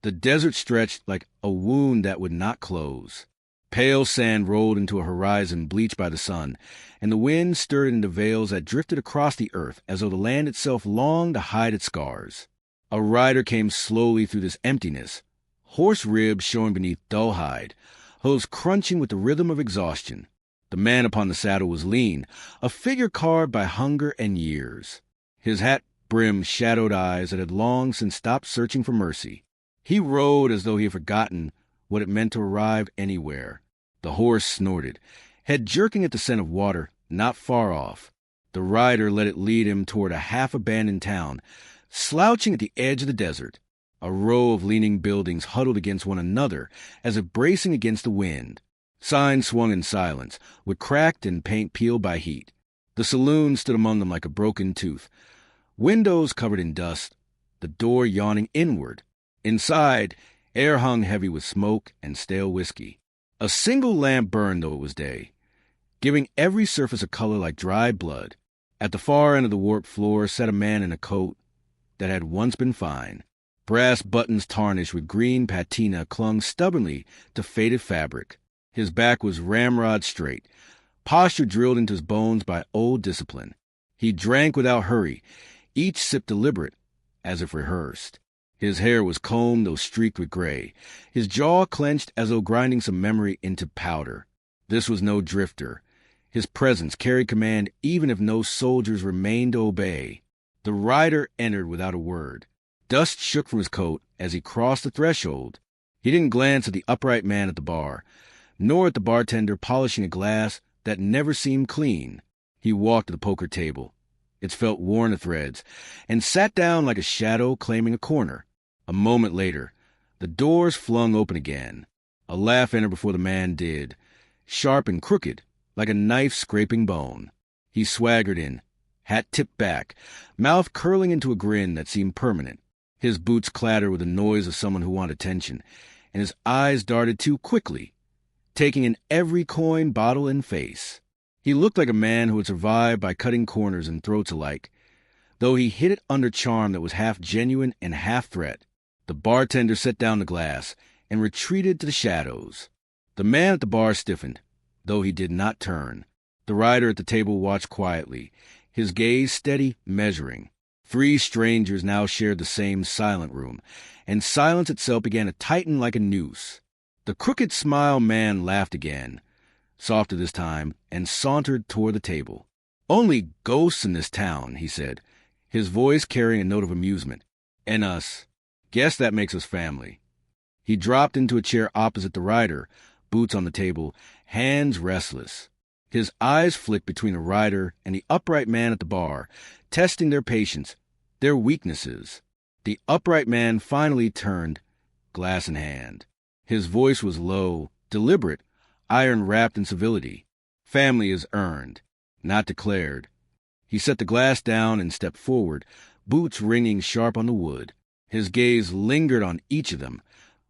The desert stretched like a wound that would not close. Pale sand rolled into a horizon bleached by the sun, and the wind stirred into veils that drifted across the earth as though the land itself longed to hide its scars. A rider came slowly through this emptiness, horse ribs showing beneath dull hide, hooves crunching with the rhythm of exhaustion. The man upon the saddle was lean, a figure carved by hunger and years. His hat brimmed shadowed eyes that had long since stopped searching for mercy. He rode as though he had forgotten what it meant to arrive anywhere. The horse snorted, head jerking at the scent of water not far off. The rider let it lead him toward a half-abandoned town, slouching at the edge of the desert. A row of leaning buildings huddled against one another as if bracing against the wind. Signs swung in silence, with cracked and paint peeled by heat. The saloon stood among them like a broken tooth, windows covered in dust, the door yawning inward. Inside, air hung heavy with smoke and stale whiskey. A single lamp burned though it was day, giving every surface a color like dried blood. At the far end of the warped floor sat a man in a coat that had once been fine. Brass buttons tarnished with green patina clung stubbornly to faded fabric. His back was ramrod straight, posture drilled into his bones by old discipline. He drank without hurry, each sip deliberate, as if rehearsed. His hair was combed, though streaked with gray, his jaw clenched as though grinding some memory into powder. This was no drifter. His presence carried command even if no soldiers remained to obey. The rider entered without a word. Dust shook from his coat as he crossed the threshold. He didn't glance at the upright man at the bar, nor at the bartender polishing a glass that never seemed clean. He walked to the poker table. Its felt worn to threads, and sat down like a shadow claiming a corner. A moment later, the doors flung open again. A laugh entered before the man did, sharp and crooked, like a knife scraping bone. He swaggered in, hat tipped back, mouth curling into a grin that seemed permanent. His boots clattered with the noise of someone who wanted attention, and his eyes darted too quickly, taking in every coin, bottle, and face. He looked like a man who had survived by cutting corners and throats alike, though he hid it under charm that was half genuine and half threat. The bartender set down the glass and retreated to the shadows. The man at the bar stiffened, though he did not turn. The rider at the table watched quietly, his gaze steady, measuring. 3 strangers now shared the same silent room, and silence itself began to tighten like a noose. The crooked smile man laughed again, softer this time, and sauntered toward the table. "Only ghosts in this town," he said, his voice carrying a note of amusement. "And us. Guess that makes us family." He dropped into a chair opposite the rider, boots on the table, hands restless. His eyes flicked between the rider and the upright man at the bar, testing their patience, their weaknesses. The upright man finally turned, glass in hand. His voice was low, deliberate, iron-wrapped in civility. "Family is earned, not declared." He set the glass down and stepped forward, boots ringing sharp on the wood. His gaze lingered on each of them,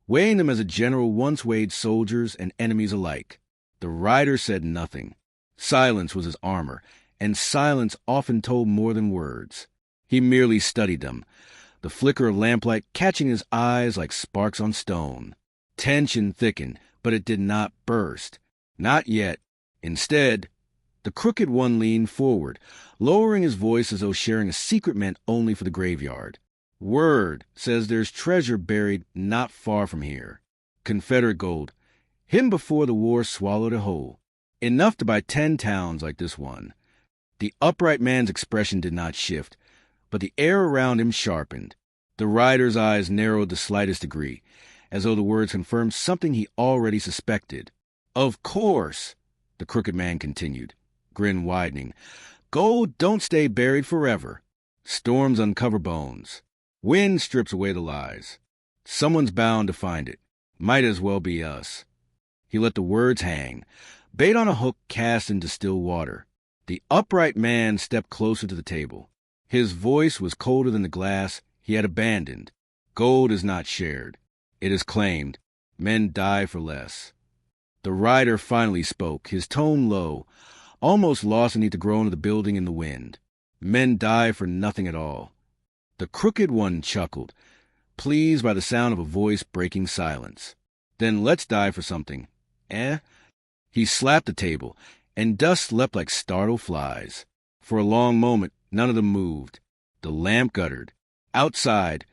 weighing them as a general once weighed soldiers and enemies alike. The rider said nothing. Silence was his armor, and silence often told more than words. He merely studied them, the flicker of lamplight catching his eyes like sparks on stone. Tension thickened, but it did not burst. Not yet. Instead, the crooked one leaned forward, lowering his voice as though sharing a secret meant only for the graveyard. "Word says there's treasure buried not far from here. Confederate gold, hidden before the war swallowed it whole. Enough to buy 10 towns like this one." The upright man's expression did not shift, but the air around him sharpened. The rider's eyes narrowed the slightest degree, as though the words confirmed something he already suspected. "Of course," the crooked man continued, grin widening. "Gold don't stay buried forever. Storms uncover bones. Wind strips away the lies. Someone's bound to find it. Might as well be us." He let the words hang, bait on a hook cast into still water. The upright man stepped closer to the table. His voice was colder than the glass he had abandoned. "Gold is not shared. It is claimed. Men die for less." The rider finally spoke, his tone low, almost lost beneath the groan of the building in the wind. "Men die for nothing at all." The crooked one chuckled, pleased by the sound of a voice breaking silence. "Then let's die for something. Eh?" He slapped the table, and dust leapt like startled flies. For a long moment, none of them moved. The lamp guttered. Outside,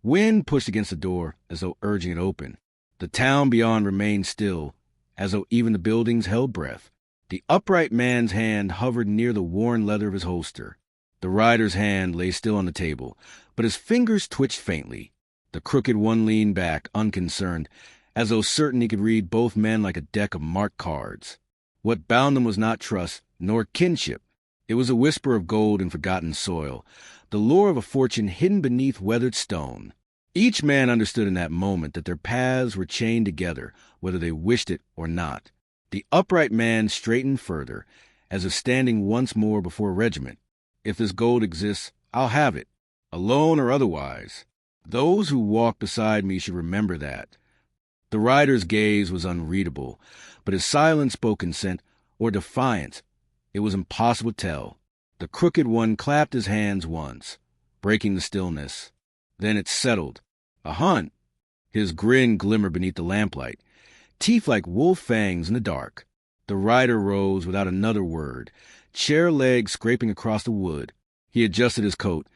wind pushed against the door as though urging it open. The town beyond remained still, as though even the buildings held breath. The upright man's hand hovered near the worn leather of his holster. The rider's hand lay still on the table, but his fingers twitched faintly. The crooked one leaned back, unconcerned, as though certain he could read both men like a deck of marked cards. What bound them was not trust, nor kinship. It was a whisper of gold in forgotten soil, the lure of a fortune hidden beneath weathered stone. Each man understood in that moment that their paths were chained together, whether they wished it or not. The upright man straightened further, as if standing once more before a regiment. "If this gold exists, I'll have it, alone or otherwise. Those who walk beside me should remember that." The rider's gaze was unreadable, but his silence spoke consent or defiance. It was impossible to tell. The crooked one clapped his hands once, breaking the stillness. Then it settled. "A hunt." His grin glimmered beneath the lamplight, teeth like wolf fangs in the dark. The rider rose without another word, chair legs scraping across the wood. He adjusted his coat,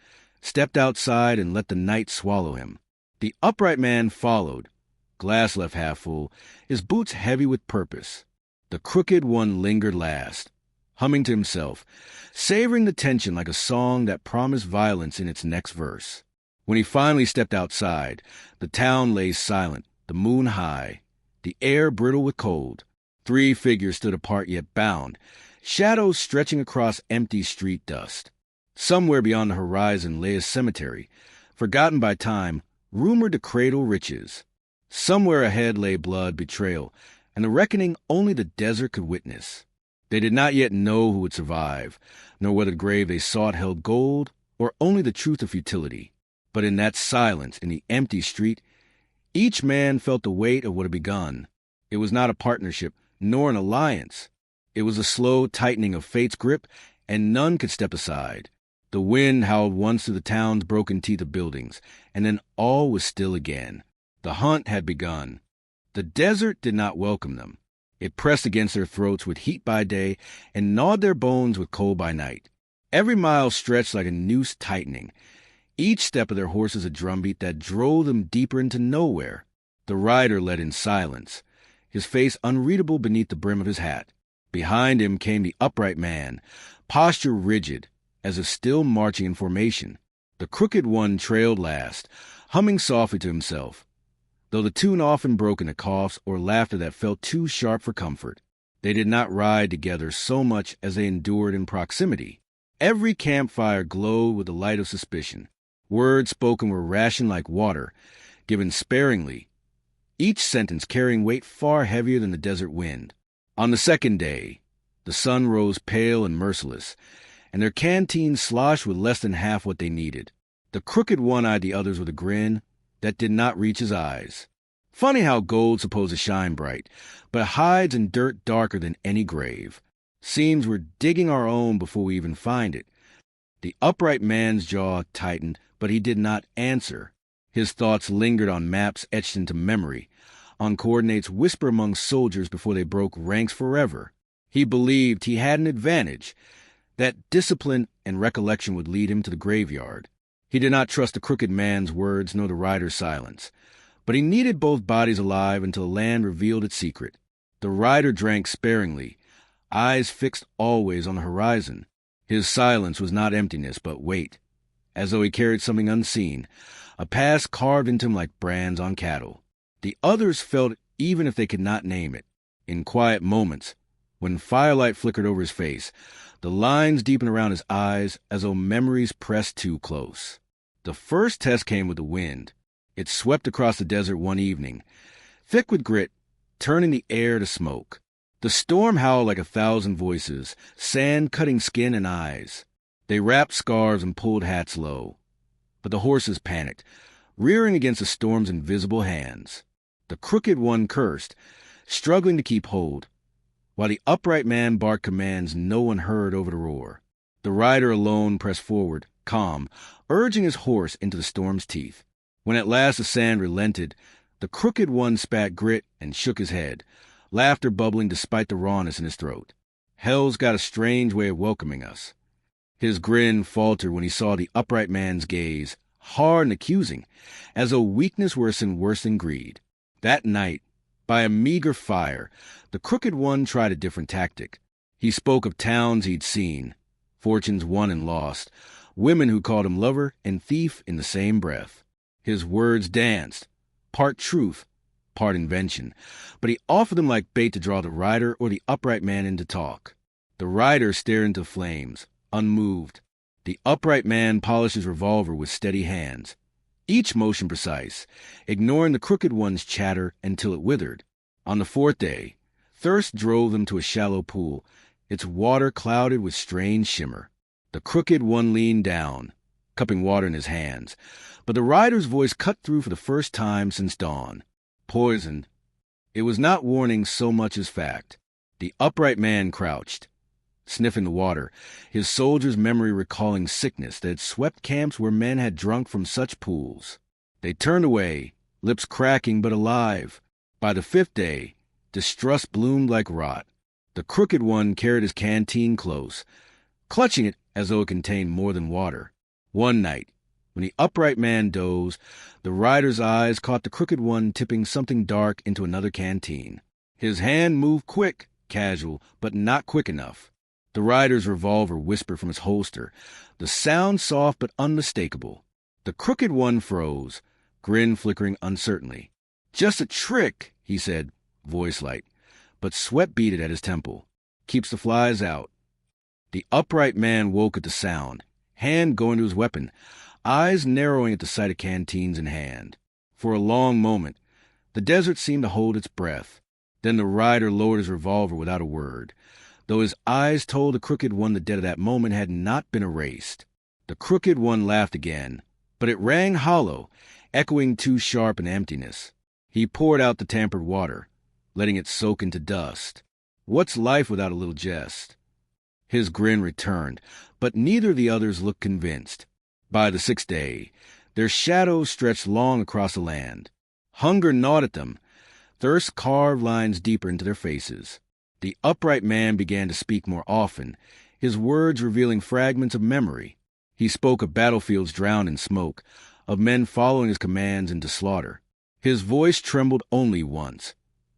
stepped outside, and let the night swallow him. The upright man followed, glass left half full, his boots heavy with purpose. The crooked one lingered last, humming to himself, savoring the tension like a song that promised violence in its next verse. When he finally stepped outside, the town lay silent, the moon high, the air brittle with cold. 3 figures stood apart yet bound, shadows stretching across empty street dust. Somewhere beyond the horizon lay a cemetery, forgotten by time, rumored to cradle riches. Somewhere ahead lay blood, betrayal, and the reckoning only the desert could witness. They did not yet know who would survive, nor whether the grave they sought held gold or only the truth of futility. But in that silence, in the empty street, each man felt the weight of what had begun. It was not a partnership, nor an alliance. It was a slow tightening of fate's grip, and none could step aside. The wind howled once through the town's broken teeth of buildings, and then all was still again. The hunt had begun. The desert did not welcome them. It pressed against their throats with heat by day and gnawed their bones with cold by night. Every mile stretched like a noose tightening, each step of their horses a drumbeat that drove them deeper into nowhere. The rider led in silence, his face unreadable beneath the brim of his hat. Behind him came the upright man, posture rigid, as if still marching in formation. The crooked one trailed last, humming softly to himself, though the tune often broke into coughs or laughter that felt too sharp for comfort. They did not ride together so much as they endured in proximity. Every campfire glowed with the light of suspicion. Words spoken were rationed like water, given sparingly, each sentence carrying weight far heavier than the desert wind. On the second day, the sun rose pale and merciless, and their canteens sloshed with less than half what they needed. The crooked one eyed the others with a grin that did not reach his eyes. Funny how gold's supposed to shine bright, but hides in dirt darker than any grave. Seems we're digging our own before we even find it. The upright man's jaw tightened, but he did not answer. His thoughts lingered on maps etched into memory, on coordinates whispered among soldiers before they broke ranks forever. He believed he had an advantage, that discipline and recollection would lead him to the graveyard. He did not trust the crooked man's words nor the rider's silence, but he needed both bodies alive until the land revealed its secret. The rider drank sparingly, eyes fixed always on the horizon. His silence was not emptiness, but weight, as though he carried something unseen, a past carved into him like brands on cattle. The others felt it even if they could not name it. In quiet moments, when firelight flickered over his face, the lines deepened around his eyes as though memories pressed too close. The first test came with the wind. It swept across the desert one evening, thick with grit, turning the air to smoke. The storm howled like 1,000 voices, sand cutting skin and eyes. They wrapped scarves and pulled hats low. But the horses panicked, rearing against the storm's invisible hands. The crooked one cursed, struggling to keep hold, while the upright man barked commands no one heard over the roar. The rider alone pressed forward, calm, urging his horse into the storm's teeth. When at last the sand relented, the crooked one spat grit and shook his head, laughter bubbling despite the rawness in his throat. Hell's got a strange way of welcoming us. His grin faltered when he saw the upright man's gaze, hard and accusing, as though weakness were a sin worse than greed. That night, by a meager fire, the crooked one tried a different tactic. He spoke of towns he'd seen, fortunes won and lost, women who called him lover and thief in the same breath. His words danced, part truth, part invention, but he offered them like bait to draw the rider or the upright man into talk. The rider stared into flames, unmoved. The upright man polished his revolver with steady hands, each motion precise, ignoring the crooked one's chatter until it withered. On the fourth day, thirst drove them to a shallow pool, its water clouded with strange shimmer. The crooked one leaned down, cupping water in his hands, but the rider's voice cut through for the first time since dawn. Poisoned. It was not warning so much as fact. The upright man crouched, sniffing the water, his soldier's memory recalling sickness that had swept camps where men had drunk from such pools. They turned away, lips cracking but alive. By the fifth day, distrust bloomed like rot. The crooked one carried his canteen close, clutching it as though it contained more than water. One night, when the upright man dozed, the rider's eyes caught the crooked one tipping something dark into another canteen. His hand moved quick, casual, but not quick enough. The rider's revolver whispered from its holster, the sound soft but unmistakable. The crooked one froze, grin flickering uncertainly. "Just a trick," he said, voice light, but sweat beaded at his temple. "Keeps the flies out." The upright man woke at the sound, hand going to his weapon, eyes narrowing at the sight of canteens in hand. For a long moment, the desert seemed to hold its breath. Then the rider lowered his revolver without a word, though his eyes told the crooked one the debt of that moment had not been erased. The crooked one laughed again, but it rang hollow, echoing too sharp in emptiness. He poured out the tampered water, letting it soak into dust. What's life without a little jest? His grin returned, but neither of the others looked convinced. By the sixth day, their shadows stretched long across the land. Hunger gnawed at them. Thirst carved lines deeper into their faces. The upright man began to speak more often, his words revealing fragments of memory. He spoke of battlefields drowned in smoke, of men following his commands into slaughter. His voice trembled only once,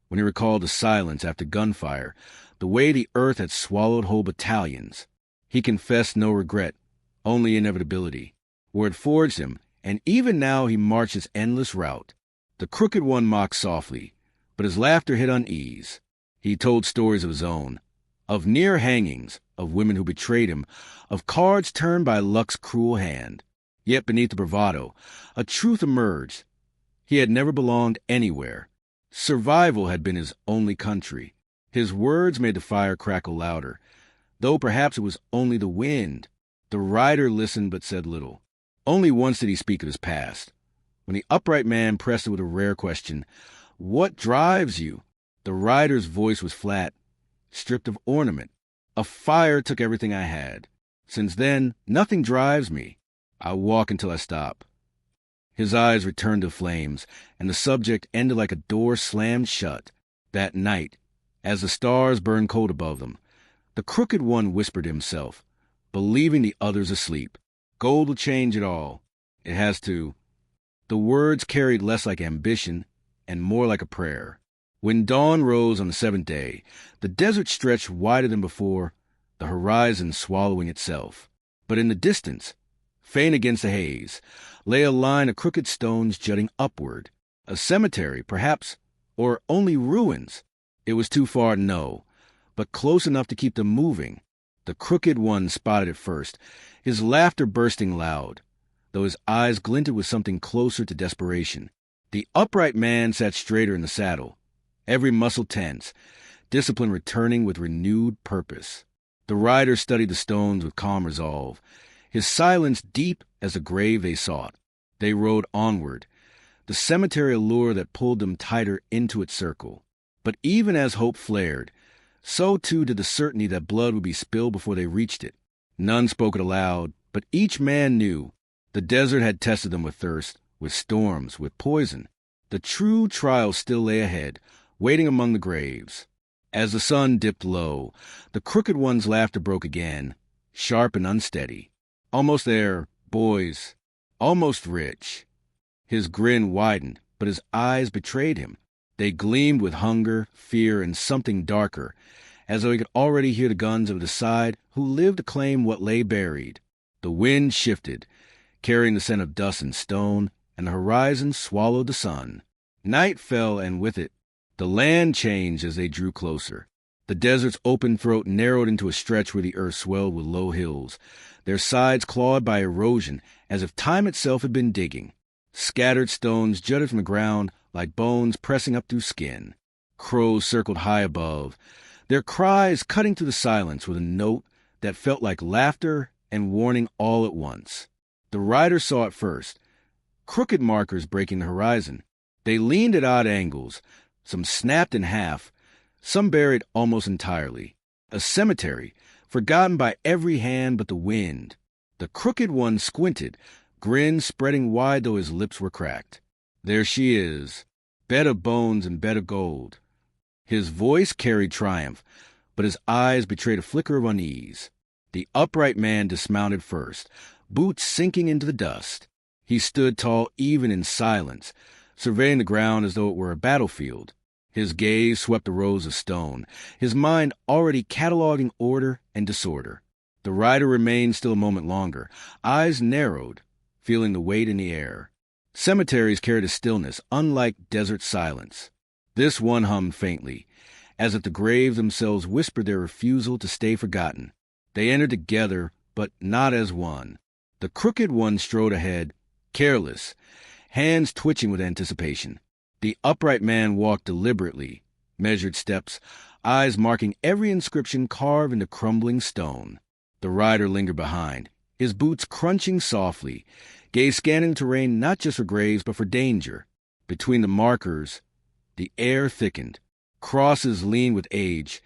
when he recalled the silence after gunfire, the way the earth had swallowed whole battalions. He confessed no regret, only inevitability, where it forged him, and even now he marched his endless route. The crooked one mocked softly, but his laughter hid unease. He told stories of his own, of near hangings, of women who betrayed him, of cards turned by luck's cruel hand. Yet beneath the bravado, a truth emerged. He had never belonged anywhere. Survival had been his only country. His words made the fire crackle louder, though perhaps it was only the wind. The rider listened but said little. Only once did he speak of his past. When the upright man pressed it with a rare question, "What drives you?" The rider's voice was flat, stripped of ornament. "A fire took everything I had. Since then, nothing drives me. I walk until I stop." His eyes returned to flames, and the subject ended like a door slammed shut. That night, as the stars burned cold above them, the crooked one whispered to himself, believing the others asleep, "Gold will change it all. It has to." The words carried less like ambition and more like a prayer. When dawn rose on the seventh day, the desert stretched wider than before, the horizon swallowing itself. But in the distance, faint against the haze, lay a line of crooked stones jutting upward. A cemetery, perhaps, or only ruins. It was too far to know, but close enough to keep them moving. The crooked one spotted it first, his laughter bursting loud, though his eyes glinted with something closer to desperation. The upright man sat straighter in the saddle, every muscle tense, discipline returning with renewed purpose. The rider studied the stones with calm resolve, his silence deep as the grave they sought. They rode onward, the cemetery allure that pulled them tighter into its circle. But even as hope flared, so too did the certainty that blood would be spilled before they reached it. None spoke it aloud, but each man knew the desert had tested them with thirst with storms, with poison. The true trial still lay ahead, waiting among the graves. As the sun dipped low, the crooked one's laughter broke again, sharp and unsteady. Almost there, boys. Almost rich. His grin widened, but his eyes betrayed him. They gleamed with hunger, fear, and something darker, as though he could already hear the guns of the side who lived to claim what lay buried. The wind shifted, carrying the scent of dust and stone, and the horizon swallowed the sun. Night fell, and with it, the land changed as they drew closer. The desert's open throat narrowed into a stretch where the earth swelled with low hills, their sides clawed by erosion as if time itself had been digging. Scattered stones jutted from the ground like bones pressing up through skin. Crows circled high above, their cries cutting through the silence with a note that felt like laughter and warning all at once. The rider saw it first, crooked markers breaking the horizon. They leaned at odd angles, some snapped in half, some buried almost entirely. A cemetery, forgotten by every hand but the wind. The crooked one squinted, grin spreading wide though his lips were cracked. There she is, bed of bones and bed of gold. His voice carried triumph, but his eyes betrayed a flicker of unease. The upright man dismounted first, boots sinking into the dust. He stood tall even in silence, surveying the ground as though it were a battlefield. His gaze swept the rows of stone, his mind already cataloging order and disorder. The rider remained still a moment longer, eyes narrowed, feeling the weight in the air. Cemeteries carried a stillness unlike desert silence. This one hummed faintly, as if the graves themselves whispered their refusal to stay forgotten. They entered together, but not as one. The crooked one strode ahead, careless, hands twitching with anticipation. The upright man walked deliberately, measured steps, eyes marking every inscription carved into crumbling stone. The rider lingered behind, his boots crunching softly, gaze scanning the terrain not just for graves but for danger. Between the markers, the air thickened. Crosses leaned with age,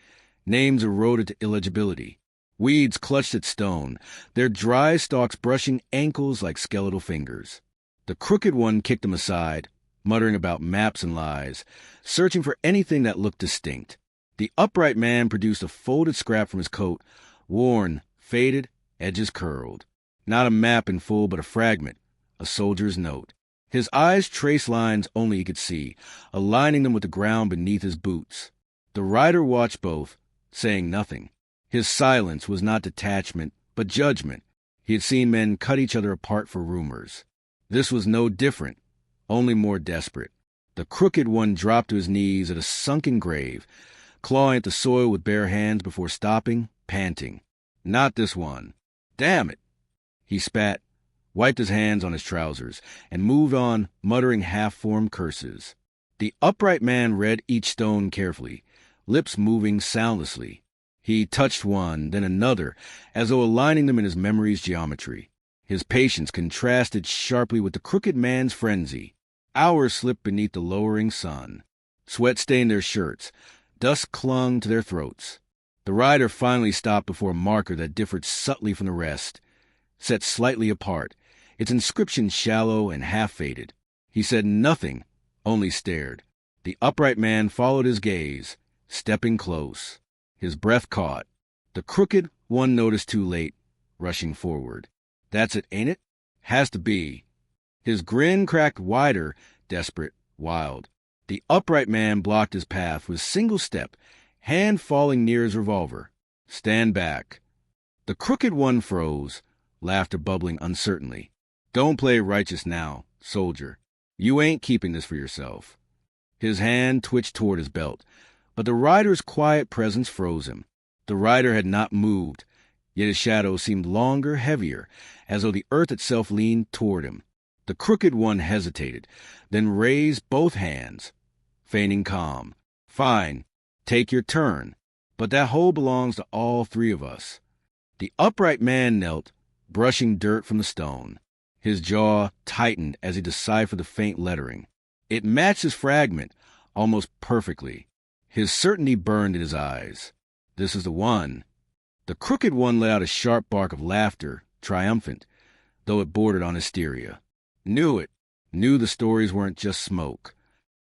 names eroded to illegibility. Weeds clutched at stone, their dry stalks brushing ankles like skeletal fingers. The crooked one kicked them aside, muttering about maps and lies, searching for anything that looked distinct. The upright man produced a folded scrap from his coat, worn, faded, edges curled. Not a map in full, but a fragment, a soldier's note. His eyes traced lines only he could see, aligning them with the ground beneath his boots. The rider watched both, saying nothing. His silence was not detachment, but judgment. He had seen men cut each other apart for rumors. This was no different, only more desperate. The crooked one dropped to his knees at a sunken grave, clawing at the soil with bare hands before stopping, panting. Not this one. Damn it! He spat, wiped his hands on his trousers, and moved on, muttering half-formed curses. The upright man read each stone carefully, lips moving soundlessly. He touched one, then another, as though aligning them in his memory's geometry. His patience contrasted sharply with the crooked man's frenzy. Hours slipped beneath the lowering sun. Sweat stained their shirts. Dust clung to their throats. The rider finally stopped before a marker that differed subtly from the rest, set slightly apart, its inscription shallow and half-faded. He said nothing, only stared. The upright man followed his gaze, stepping close. His breath caught. The crooked one noticed too late, rushing forward. That's it, ain't it? Has to be. His grin cracked wider, desperate, wild. The upright man blocked his path with a single step, hand falling near his revolver. Stand back. The crooked one froze, laughter bubbling uncertainly. Don't play righteous now, soldier. You ain't keeping this for yourself. His hand twitched toward his belt, but the rider's quiet presence froze him. The rider had not moved, yet his shadow seemed longer, heavier, as though the earth itself leaned toward him. The crooked one hesitated, then raised both hands, feigning calm. Fine, take your turn, but that hole belongs to all three of us. The upright man knelt, brushing dirt from the stone. His jaw tightened as he deciphered the faint lettering. It matched his fragment, almost perfectly. His certainty burned in his eyes. This is the one. The crooked one let out a sharp bark of laughter, triumphant, though it bordered on hysteria. Knew it. knew the stories weren't just smoke.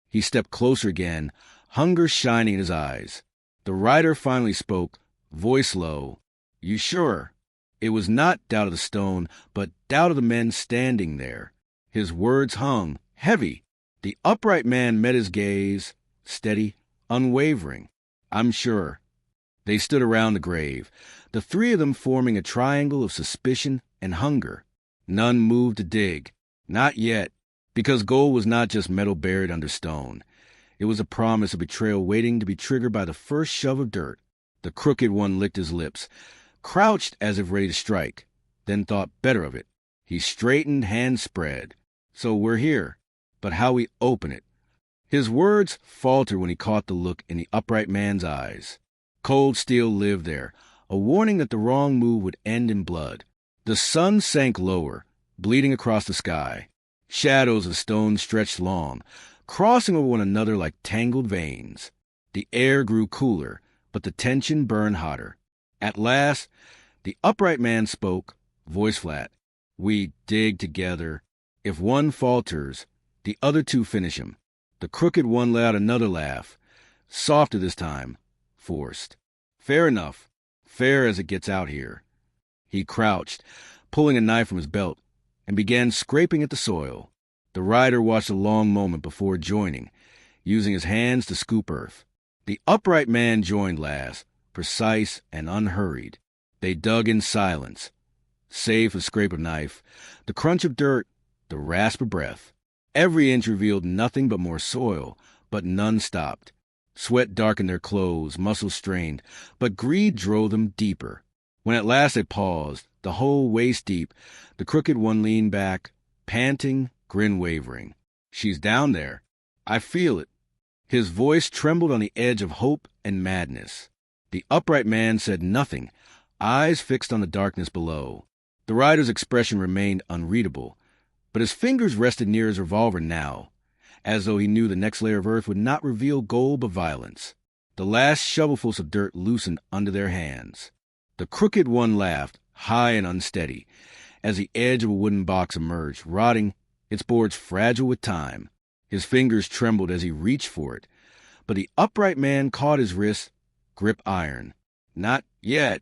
He stepped closer again, hunger shining in his eyes. The rider finally spoke, voice low. "You sure?" It was not doubt of the stone, but doubt of the men standing there. His words hung, heavy. The upright man met his gaze, steady, unwavering. "I'm sure." They stood around the grave, the three of them forming a triangle of suspicion and hunger. None moved to dig. Not yet, because gold was not just metal buried under stone. It was a promise of betrayal waiting to be triggered by the first shove of dirt. The crooked one licked his lips, crouched as if ready to strike, then thought better of it. He straightened, hands spread. "So we're here, but how we open it?" His words faltered when he caught the look in the upright man's eyes. Cold steel lived there, a warning that the wrong move would end in blood. The sun sank lower, bleeding across the sky. Shadows of stone stretched long, crossing over one another like tangled veins. The air grew cooler, but the tension burned hotter. At last, the upright man spoke, voice flat. "We dig together. If one falters, the other two finish him." The crooked one let out another laugh, softer this time, forced. "Fair enough, fair as it gets out here." He crouched, pulling a knife from his belt, and began scraping at the soil. The rider watched a long moment before joining, using his hands to scoop earth. The upright man joined last, precise and unhurried. They dug in silence, save for the scrape of knife, the crunch of dirt, the rasp of breath. Every inch revealed nothing but more soil, but none stopped. Sweat darkened their clothes, muscles strained, but greed drove them deeper. When at last they paused, the hole waist deep, the crooked one leaned back, panting, grin wavering. "She's down there. I feel it." His voice trembled on the edge of hope and madness. The upright man said nothing, eyes fixed on the darkness below. The rider's expression remained unreadable, but his fingers rested near his revolver now, as though he knew the next layer of earth would not reveal gold but violence. The last shovelfuls of dirt loosened under their hands. The crooked one laughed, high and unsteady, as the edge of a wooden box emerged, rotting, its boards fragile with time. His fingers trembled as he reached for it, but the upright man caught his wrist, grip iron. "Not yet."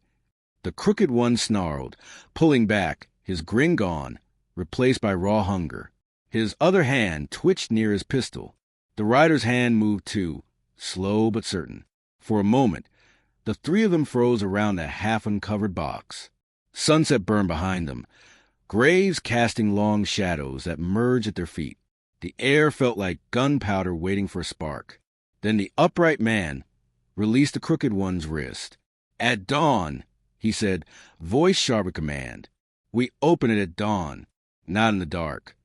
The crooked one snarled, pulling back, his grin gone, replaced by raw hunger. His other hand twitched near his pistol. The rider's hand moved too, slow but certain. For a moment, the three of them froze around that half-uncovered box. Sunset burned behind them, graves casting long shadows that merged at their feet. The air felt like gunpowder waiting for a spark. Then the upright man released the crooked one's wrist. "At dawn," he said, voice sharp with command. "We open it at dawn, not in the dark."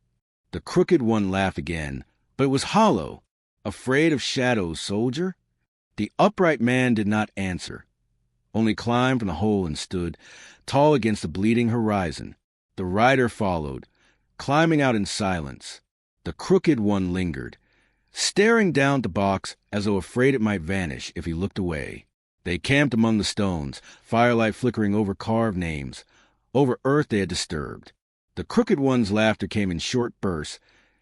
The crooked one laughed again, but it was hollow. "Afraid of shadows, soldier?" The upright man did not answer, only climbed from the hole and stood, tall against the bleeding horizon. The rider followed, climbing out in silence. The crooked one lingered, staring down at the box as though afraid it might vanish if he looked away. They camped among the stones, firelight flickering over carved names, over earth they had disturbed. The crooked one's laughter came in short bursts,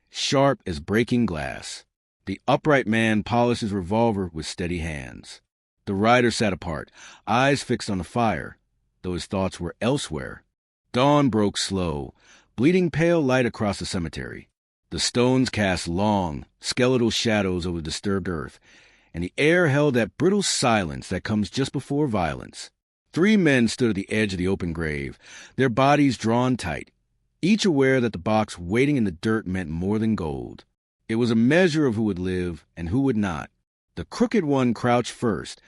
sharp as breaking glass. The upright man polished his revolver with steady hands. The rider sat apart, eyes fixed on the fire, though his thoughts were elsewhere. Dawn broke slow, bleeding pale light across the cemetery. The stones cast long, skeletal shadows over the disturbed earth, and the air held that brittle silence that comes just before violence. 3 men stood at the edge of the open grave, their bodies drawn tight, each aware that the box waiting in the dirt meant more than gold. It was a measure of who would live and who would not. The crooked one crouched first,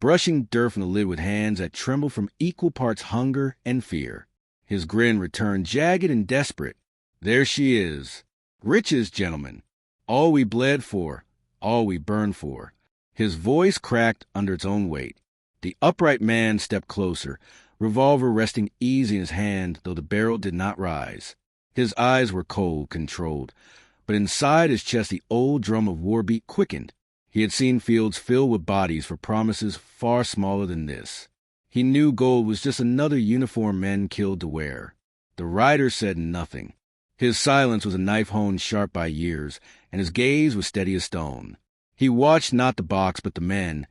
brushing dirt from the lid with hands that trembled from equal parts hunger and fear. His grin returned jagged and desperate. "There she is. Riches, gentlemen. All we bled for, all we burned for." His voice cracked under its own weight. The upright man stepped closer, revolver resting easy in his hand, though the barrel did not rise. His eyes were cold, controlled, but inside his chest the old drum of war beat quickened. He had seen fields filled with bodies for promises far smaller than this. He knew gold was just another uniform men killed to wear. The rider said nothing. His silence was a knife honed sharp by years, and his gaze was steady as stone. He watched not the box but the men,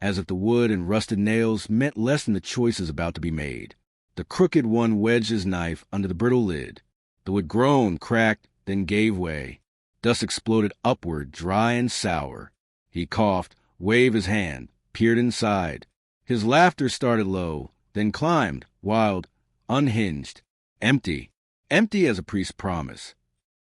as if the wood and rusted nails meant less than the choices about to be made. The crooked one wedged his knife under the brittle lid. The wood groaned, cracked, then gave way. Dust exploded upward, dry and sour. He coughed, waved his hand, peered inside. His laughter started low, then climbed, wild, unhinged, empty. Empty as a priest's promise.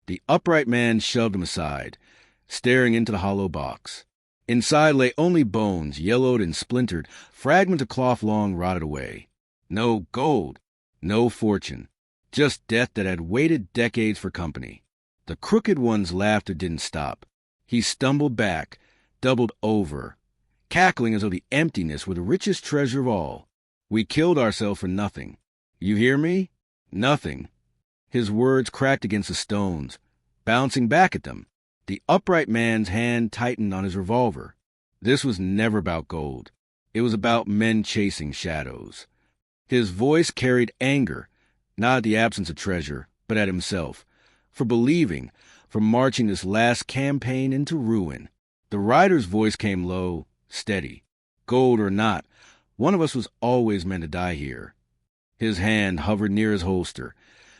The upright man shoved him aside, staring into the hollow box. Inside lay only bones, yellowed and splintered, fragments of cloth long rotted away. No gold, no fortune, just death that had waited decades for company. The crooked one's laughter didn't stop. He stumbled back, doubled over, cackling as though the emptiness were the richest treasure of all. We killed ourselves for nothing. You hear me? Nothing. His words cracked against the stones, bouncing back at them. The upright man's hand tightened on his revolver. This was never about gold. It was about men chasing shadows. His voice carried anger, not at the absence of treasure, but at himself, for believing, for marching this last campaign into ruin. The rider's voice came low, steady. Gold or not, one of us was always meant to die here. His hand hovered near his holster,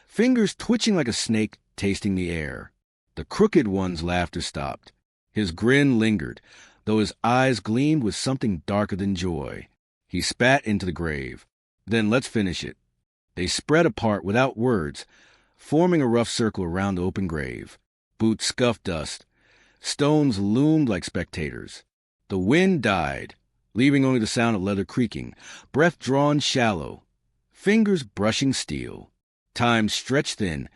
fingers twitching like a snake tasting the air. The crooked one's laughter stopped. His grin lingered, though his eyes gleamed with something darker than joy. He spat into the grave. Then let's finish it. They spread apart without words, forming a rough circle around the open grave. Boots scuffed dust. Stones loomed like spectators. The wind died, leaving only the sound of leather creaking, breath drawn shallow, fingers brushing steel. Time stretched thin,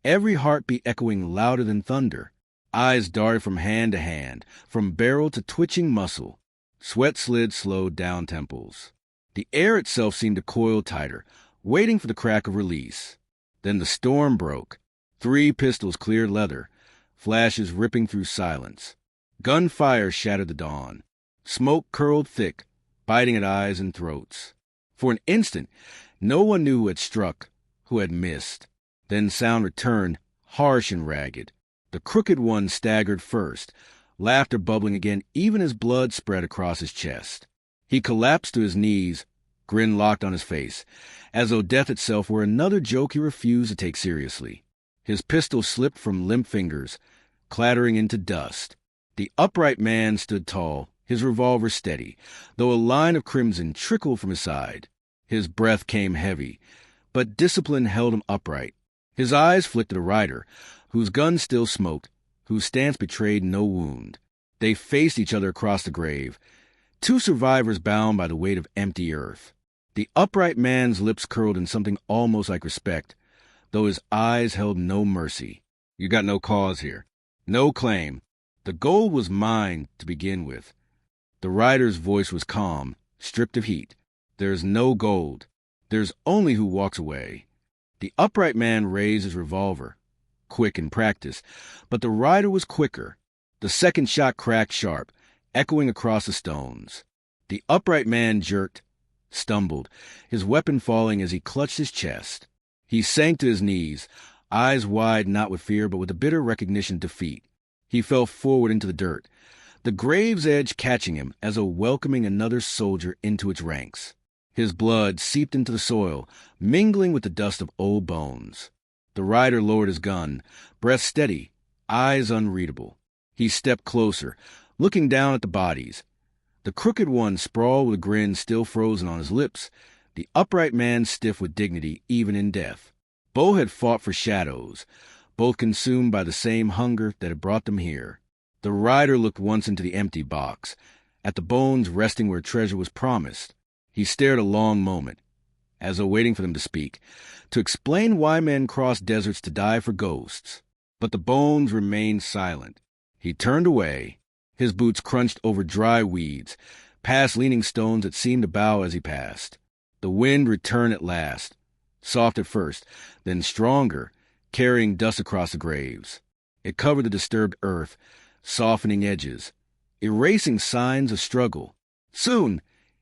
every heartbeat echoing louder than thunder. Eyes darted from hand to hand, from barrel to twitching muscle. Sweat slid slowed down temples. The air itself seemed to coil tighter, waiting for the crack of release. Then the storm broke. 3 pistols cleared leather, flashes ripping through silence. Gunfire shattered the dawn. Smoke curled thick, biting at eyes and throats. For an instant, no one knew who had struck, who had missed. Then sound returned, harsh and ragged. The crooked one staggered first, laughter bubbling again even as blood spread across his chest. He collapsed to his knees, grin locked on his face, as though death itself were another joke he refused to take seriously. His pistol slipped from limp fingers, clattering into dust. The upright man stood tall, his revolver steady, though a line of crimson trickled from his side. His breath came heavy, but discipline held him upright. His eyes flicked at the rider, whose gun still smoked, whose stance betrayed no wound. They faced each other across the grave, 2 survivors bound by the weight of empty earth. The upright man's lips curled in something almost like respect, though his eyes held no mercy. You got no cause here, no claim. The gold was mine to begin with. The rider's voice was calm, stripped of heat. There's no gold. There's only who walks away. The upright man raised his revolver, quick in practice, but the rider was quicker. The second shot cracked sharp, echoing across the stones. The upright man jerked, stumbled, his weapon falling as he clutched his chest. He sank to his knees, eyes wide not with fear but with a bitter recognition of defeat. He fell forward into the dirt, the grave's edge catching him as though welcoming another soldier into its ranks. His blood seeped into the soil, mingling with the dust of old bones. The rider lowered his gun, breath steady, eyes unreadable. He stepped closer, looking down at the bodies. The crooked one sprawled with a grin still frozen on his lips, the upright man stiff with dignity even in death. Both had fought for shadows, both consumed by the same hunger that had brought them here. The rider looked once into the empty box, at the bones resting where treasure was promised. He stared a long moment, as though waiting for them to speak, to explain why men crossed deserts to die for ghosts. But the bones remained silent. He turned away. His boots crunched over dry weeds, past leaning stones that seemed to bow as he passed. The wind returned at last, soft at first, then stronger, carrying dust across the graves. It covered the disturbed earth, softening edges, erasing signs of struggle. Soon,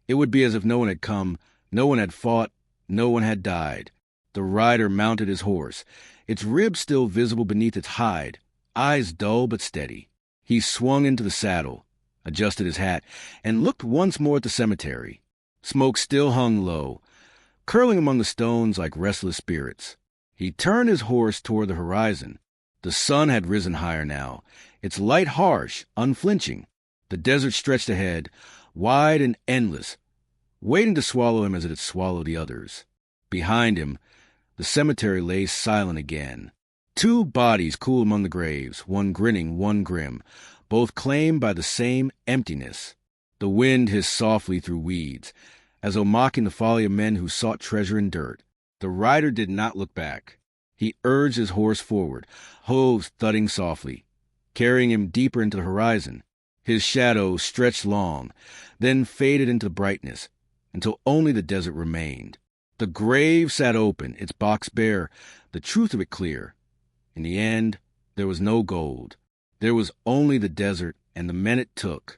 it would be as if no one had come, no one had fought, no one had died. The rider mounted his horse, its ribs still visible beneath its hide, eyes dull but steady. He swung into the saddle, adjusted his hat, and looked once more at the cemetery. Smoke still hung low, curling among the stones like restless spirits. He turned his horse toward the horizon. The sun had risen higher now, its light harsh, unflinching. The desert stretched ahead, wide and endless, waiting to swallow him as it had swallowed the others. Behind him, the cemetery lay silent again. Two bodies cooled among the graves, one grinning, one grim, both claimed by the same emptiness. The wind hissed softly through weeds, as though mocking the folly of men who sought treasure in dirt. The rider did not look back. He urged his horse forward, hooves thudding softly, carrying him deeper into the horizon. His shadow stretched long, then faded into the brightness, until only the desert remained. The grave sat open, its box bare, the truth of it clear. In the end, there was no gold. There was only the desert and the men it took.